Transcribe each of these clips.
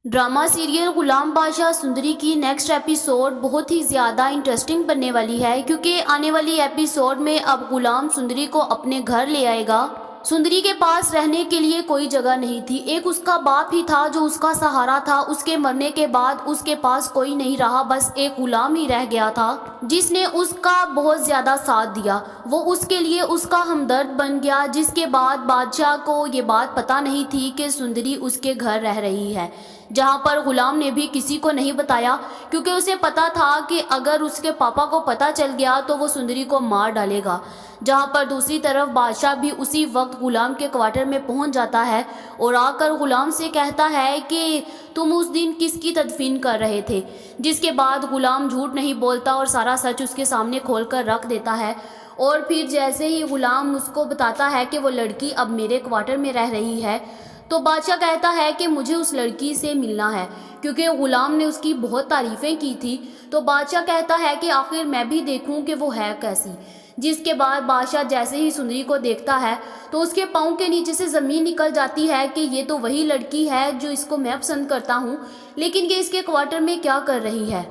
Drama serial गुलाम बादशाह सुंदरी की next episode बहुत ही ज़्यादा इंटरेस्टिंग बनने वाली है, क्योंकि आने वाली एपिसोड में अब गुलाम सुंदरी को अपने घर ले आएगा। सुंदरी के पास रहने के लिए कोई जगह नहीं थी। एक उसका बाप ही था जो उसका सहारा था। उसके मरने के बाद उसके पास कोई नहीं रहा, बस एक गुलाम ही रह गया था जिसने उसका बहुत ज़्यादा साथ दिया। वो उसके लिए उसका हमदर्द बन गया। जिसके बाद बादशाह को ये बात पता नहीं थी कि सुंदरी उसके घर रह रही है, जहाँ पर गुलाम ने भी किसी को नहीं बताया, क्योंकि उसे पता था कि अगर उसके पापा को पता चल गया तो वो सुंदरी को मार डालेगा। जहाँ पर दूसरी तरफ बादशाह भी उसी वक्त गुलाम के क्वार्टर में पहुँच जाता है और आकर गुलाम से कहता है कि तुम उस दिन किसकी तदफीन कर रहे थे। जिसके बाद गुलाम झूठ नहीं बोलता और सारा सच उसके सामने खोल कर रख देता है। और फिर जैसे ही गुलाम उसको बताता है कि वो लड़की अब मेरे क्वार्टर में रह रही है, तो बादशाह कहता है कि मुझे उस लड़की से मिलना है, क्योंकि गुलाम ने उसकी बहुत तारीफ़ें की थी। तो बादशाह कहता है कि आखिर मैं भी देखूं कि वो है कैसी। जिसके बाद बादशाह जैसे ही सुंदरी को देखता है तो उसके पाँव के नीचे से ज़मीन निकल जाती है कि ये तो वही लड़की है जो इसको मैं पसंद करता हूँ, लेकिन ये इसके क्वार्टर में क्या कर रही है।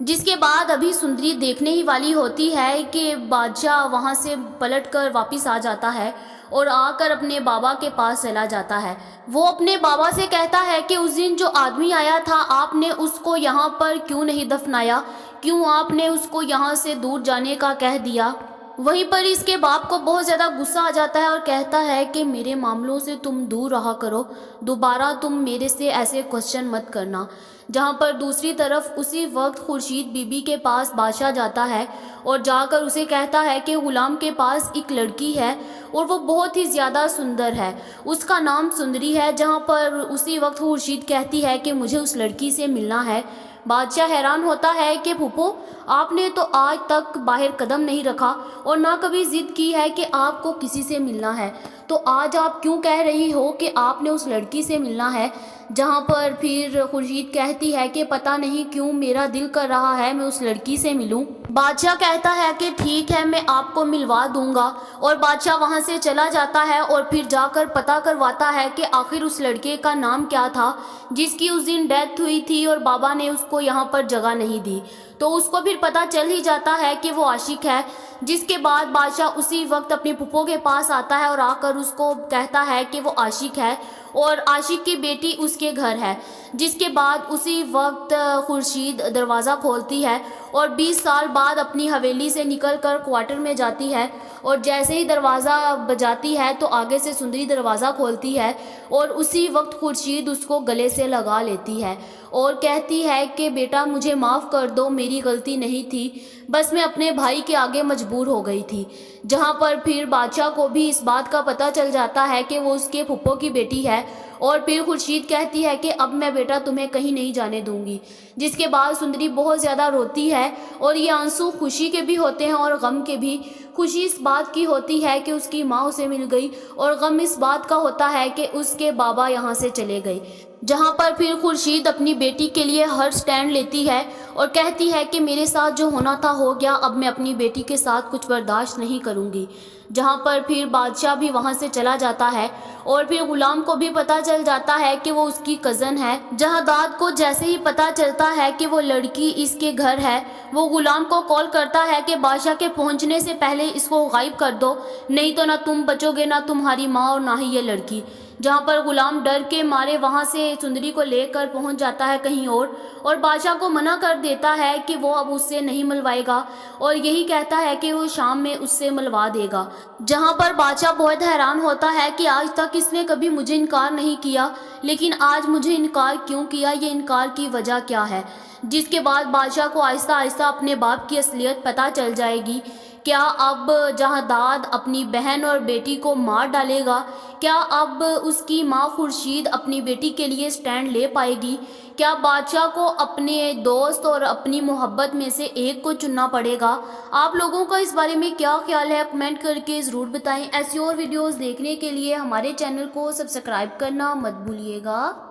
जिसके बाद अभी सुंदरी देखने ही वाली होती है कि बादशाह वहाँ से पलटकर वापस आ जाता है और आकर अपने बाबा के पास चला जाता है। वो अपने बाबा से कहता है कि उस दिन जो आदमी आया था आपने उसको यहाँ पर क्यों नहीं दफनाया, क्यों आपने उसको यहाँ से दूर जाने का कह दिया। वहीं पर इसके बाप को बहुत ज़्यादा गुस्सा आ जाता है और कहता है कि मेरे मामलों से तुम दूर रहा करो, दोबारा तुम मेरे से ऐसे क्वेश्चन मत करना। जहाँ पर दूसरी तरफ उसी वक्त खुर्शीद बीबी के पास बादशाह जाता है और जाकर उसे कहता है कि गुलाम के पास एक लड़की है और वो बहुत ही ज़्यादा सुंदर है, उसका नाम सुंदरी है। जहाँ पर उसी वक्त खुर्शीद कहती है कि मुझे उस लड़की से मिलना है। बादशाह हैरान होता है कि फूफो, आपने तो आज तक बाहर कदम नहीं रखा और ना कभी जिद की है कि आपको किसी से मिलना है, तो आज आप क्यों कह रही हो कि आपने उस लड़की से मिलना है। जहाँ पर फिर खुर्शीद कहती है कि पता नहीं क्यों मेरा दिल कर रहा है मैं उस लड़की से मिलूं। बादशाह कहता है कि ठीक है, मैं आपको मिलवा दूंगा। और बादशाह वहाँ से चला जाता है और फिर जाकर पता करवाता है कि आखिर उस लड़के का नाम क्या था जिसकी उस दिन डेथ हुई थी और बाबा ने उसको यहाँ पर जगह नहीं दी। तो उसको फिर पता चल ही जाता है कि वो आशिक है। जिसके बाद बादशाह उसी वक्त अपने फूफो के पास आता है और आकर उसको कहता है कि वो आशिक है और आशिक की बेटी उसके घर है। जिसके बाद उसी वक्त खुर्शीद दरवाज़ा खोलती है और 20 साल बाद अपनी हवेली से निकलकर क्वार्टर में जाती है। और जैसे ही दरवाज़ा बजाती है तो आगे से सुंदरी दरवाज़ा खोलती है और उसी वक्त खुर्शीद उसको गले से लगा लेती है और कहती है कि बेटा मुझे माफ़ कर दो, मेरी गलती नहीं थी, बस मैं अपने भाई के आगे मजबूर हो गई थी। जहाँ पर फिर बादशाह को भी इस बात का पता चल जाता है कि वो उसके फूफो की बेटी है। और फिर खुर्शीद कहती है कि अब मैं बेटा तुम्हें कहीं नहीं जाने दूंगी। जिसके बाद सुंदरी बहुत ज़्यादा रोती है और ये आंसू खुशी के भी होते हैं और गम के भी। खुशी इस बात की होती है कि उसकी माँ उसे मिल गई और गम इस बात का होता है कि उसके बाबा यहाँ से चले गए। जहाँ पर फिर खुर्शीद अपनी बेटी के लिए हर स्टैंड लेती है और कहती है कि मेरे साथ जो होना था हो गया, अब मैं अपनी बेटी के साथ कुछ बर्दाश्त नहीं करूँगी। जहाँ पर फिर बादशाह भी वहाँ से चला जाता है और फिर गुलाम को भी पता चल जाता है कि वो उसकी कज़न है। जहाँ दाद को जैसे ही पता चलता है कि वो लड़की इसके घर है, वो गुलाम को कॉल करता है कि बादशाह के पहुँचने से पहले इसको गायब कर दो, नहीं तो ना तुम बचोगे, ना तुम्हारी माँ और ना ही ये लड़की। जहाँ पर गुलाम डर के मारे वहाँ से सुंदरी को लेकर पहुँच जाता है कहीं और बादशाह को मना कर देता है कि वो अब उससे नहीं मिलवाएगा और यही कहता है कि वो शाम में उससे मिलवा देगा। जहाँ पर बादशाह बहुत हैरान होता है कि आज तक इसने कभी मुझे इनकार नहीं किया, लेकिन आज मुझे इनकार क्यों किया, ये इनकार की वजह क्या है। जिसके बाद बादशाह को आहिस्ता आहिस्ता अपने बाप की असलियत पता चल जाएगी। क्या अब जहाँ दाद अपनी बहन और बेटी को मार डालेगा, क्या अब उसकी माँ खुर्शीद अपनी बेटी के लिए स्टैंड ले पाएगी, क्या बादशाह को अपने दोस्त और अपनी मोहब्बत में से एक को चुनना पड़ेगा। आप लोगों का इस बारे में क्या ख्याल है, कमेंट करके ज़रूर बताएं। ऐसी और वीडियोस देखने के लिए हमारे चैनल को सब्सक्राइब करना मत भूलिएगा।